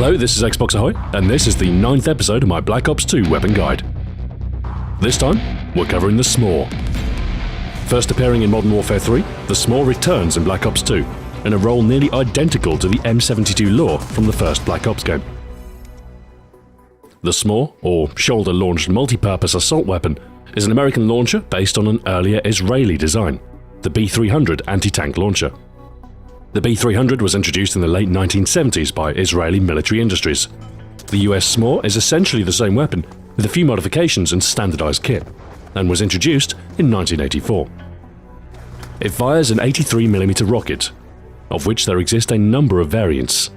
Hello, this is Xbox Ahoy, and this is the 9th episode of my Black Ops 2 weapon guide. This time, we're covering the SMAW. First appearing in Modern Warfare 3, the SMAW returns in Black Ops 2, in a role nearly identical to the M72 LAW from the first Black Ops game. The SMAW, or Shoulder-Launched Multipurpose Assault Weapon, is an American launcher based on an earlier Israeli design, the B-300 anti-tank launcher. The B-300 was introduced in the late 1970s by Israeli military industries. The US SMAW is essentially the same weapon, with a few modifications and standardised kit, and was introduced in 1984. It fires an 83mm rocket, of which there exist a number of variants.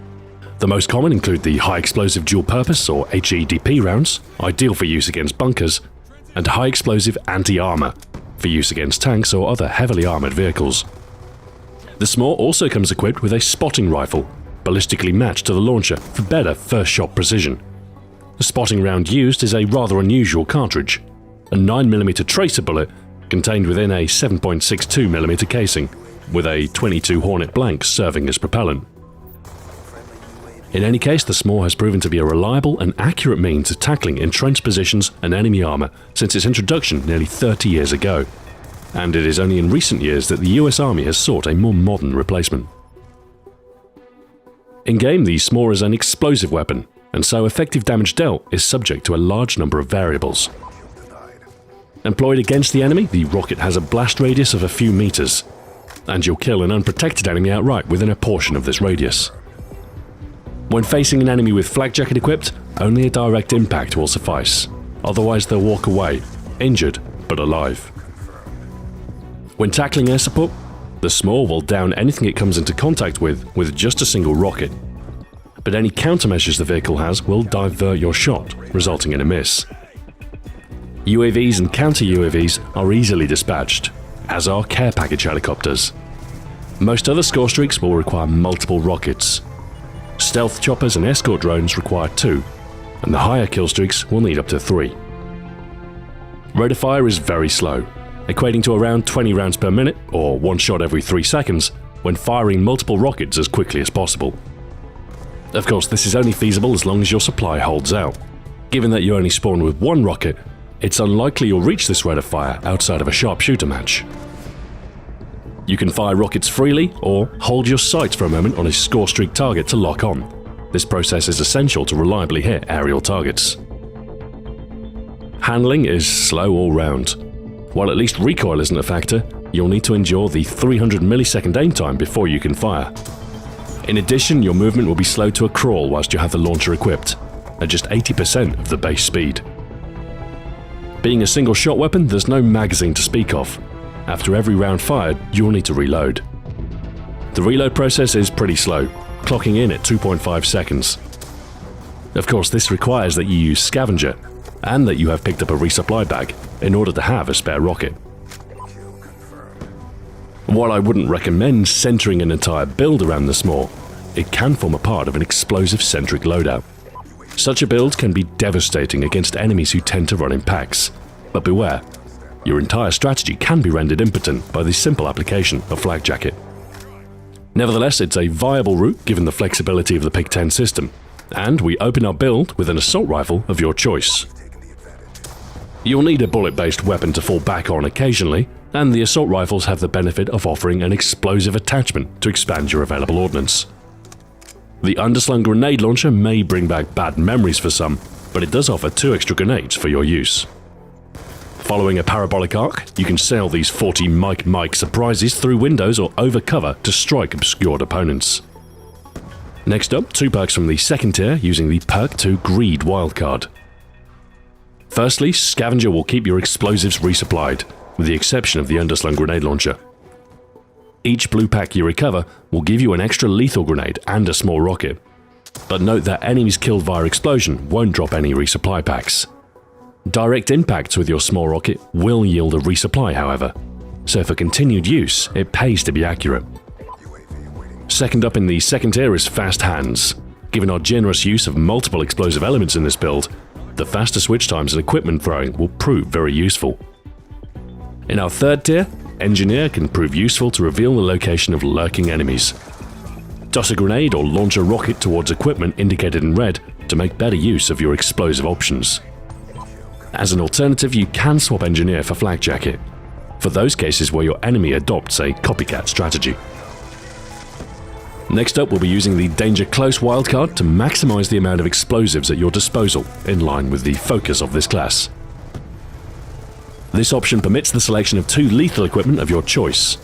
The most common include the High Explosive Dual Purpose or HEDP rounds, ideal for use against bunkers, and High Explosive Anti-Armour, for use against tanks or other heavily armoured vehicles. The SMAW also comes equipped with a spotting rifle, ballistically matched to the launcher for better first-shot precision. The spotting round used is a rather unusual cartridge, a 9mm tracer bullet contained within a 7.62mm casing, with a .22 Hornet blank serving as propellant. In any case, the SMAW has proven to be a reliable and accurate means of tackling entrenched positions and enemy armour since its introduction nearly 30 years ago. And it is only in recent years that the US Army has sought a more modern replacement. In-game, the SMAW is an explosive weapon, and so effective damage dealt is subject to a large number of variables. Employed against the enemy, the rocket has a blast radius of a few meters, and you'll kill an unprotected enemy outright within a portion of this radius. When facing an enemy with flak jacket equipped, only a direct impact will suffice, otherwise they'll walk away, injured but alive. When tackling air support, the SMAW will down anything it comes into contact with just a single rocket. But any countermeasures the vehicle has will divert your shot, resulting in a miss. UAVs and counter-UAVs are easily dispatched, as are care package helicopters. Most other score streaks will require multiple rockets. Stealth choppers and escort drones require 2, and the higher kill streaks will need up to 3. Rate of fire is very slow, equating to around 20 rounds per minute, or 1 shot every 3 seconds, when firing multiple rockets as quickly as possible. Of course, this is only feasible as long as your supply holds out. Given that you only spawn with 1 rocket, it's unlikely you'll reach this rate of fire outside of a sharpshooter match. You can fire rockets freely, or hold your sights for a moment on a score streak target to lock on. This process is essential to reliably hit aerial targets. Handling is slow all round. While at least recoil isn't a factor, you'll need to endure the 300 millisecond aim time before you can fire. In addition, your movement will be slow to a crawl whilst you have the launcher equipped, at just 80% of the base speed. Being a single shot weapon, there's no magazine to speak of. After every round fired, you'll need to reload. The reload process is pretty slow, clocking in at 2.5 seconds. Of course, this requires that you use scavenger, and that you have picked up a resupply bag in order to have a spare rocket. While I wouldn't recommend centering an entire build around the SMAW, it can form a part of an explosive-centric loadout. Such a build can be devastating against enemies who tend to run in packs, but beware, your entire strategy can be rendered impotent by the simple application of flak jacket. Nevertheless, it's a viable route given the flexibility of the PIC-10 system, and we open our build with an assault rifle of your choice. You'll need a bullet-based weapon to fall back on occasionally, and the assault rifles have the benefit of offering an explosive attachment to expand your available ordnance. The underslung grenade launcher may bring back bad memories for some, but it does offer 2 extra grenades for your use. Following a parabolic arc, you can sail these 40 Mike surprises through windows or over cover to strike obscured opponents. Next up, 2 perks from the second tier using the Perk 2 Greed wildcard. Firstly, Scavenger will keep your explosives resupplied, with the exception of the underslung grenade launcher. Each blue pack you recover will give you an extra lethal grenade and a small rocket, but note that enemies killed via explosion won't drop any resupply packs. Direct impacts with your small rocket will yield a resupply, however, so for continued use, it pays to be accurate. Second up in the second tier is Fast Hands. Given our generous use of multiple explosive elements in this build, the faster switch times and equipment throwing will prove very useful. In our third tier, Engineer can prove useful to reveal the location of lurking enemies. Toss a grenade or launch a rocket towards equipment indicated in red to make better use of your explosive options. As an alternative, you can swap engineer for flak jacket, for those cases where your enemy adopts a copycat strategy. Next up, we'll be using the Danger Close wildcard to maximize the amount of explosives at your disposal, in line with the focus of this class. This option permits the selection of 2 lethal equipment of your choice.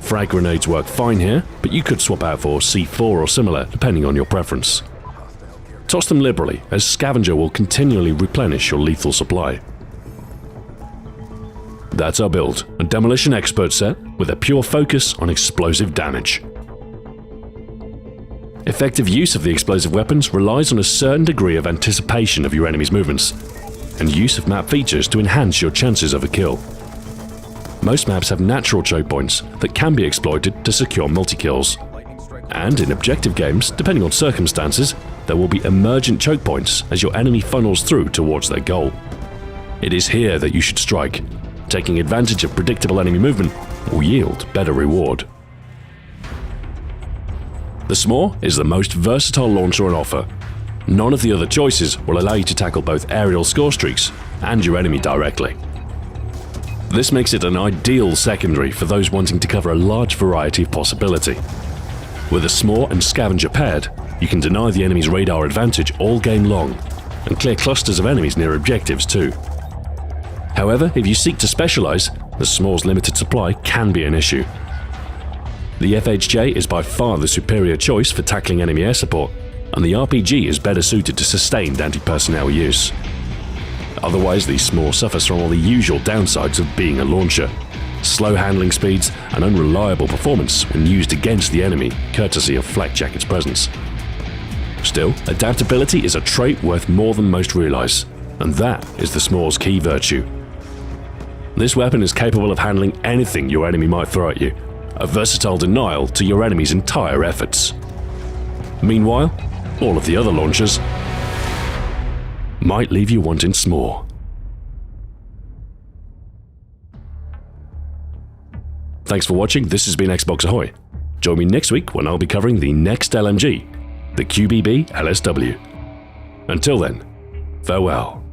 Frag grenades work fine here, but you could swap out for C4 or similar, depending on your preference. Toss them liberally, as Scavenger will continually replenish your lethal supply. That's our build, a Demolition Expert set with a pure focus on explosive damage. Effective use of the explosive weapons relies on a certain degree of anticipation of your enemy's movements, and use of map features to enhance your chances of a kill. Most maps have natural choke points that can be exploited to secure multi-kills. And in objective games, depending on circumstances, there will be emergent choke points as your enemy funnels through towards their goal. It is here that you should strike. Taking advantage of predictable enemy movement will yield better reward. The SMAW is the most versatile launcher on offer. None of the other choices will allow you to tackle both aerial score streaks and your enemy directly. This makes it an ideal secondary for those wanting to cover a large variety of possibility. With a SMAW and Scavenger paired, you can deny the enemy's radar advantage all game long, and clear clusters of enemies near objectives too. However, if you seek to specialize, the SMAW's limited supply can be an issue. The FHJ is by far the superior choice for tackling enemy air support, and the RPG is better suited to sustained anti-personnel use. Otherwise, the SMAW suffers from all the usual downsides of being a launcher: slow handling speeds and unreliable performance when used against the enemy, courtesy of flak jacket's presence. Still, adaptability is a trait worth more than most realize, and that is the SMAW's key virtue. This weapon is capable of handling anything your enemy might throw at you, a versatile denial to your enemy's entire efforts. Meanwhile, all of the other launchers might leave you wanting SMAW. Thanks for watching. This has been Xbox Ahoy. Join me next week when I'll be covering the next LMG, the QBB LSW. Until then, farewell.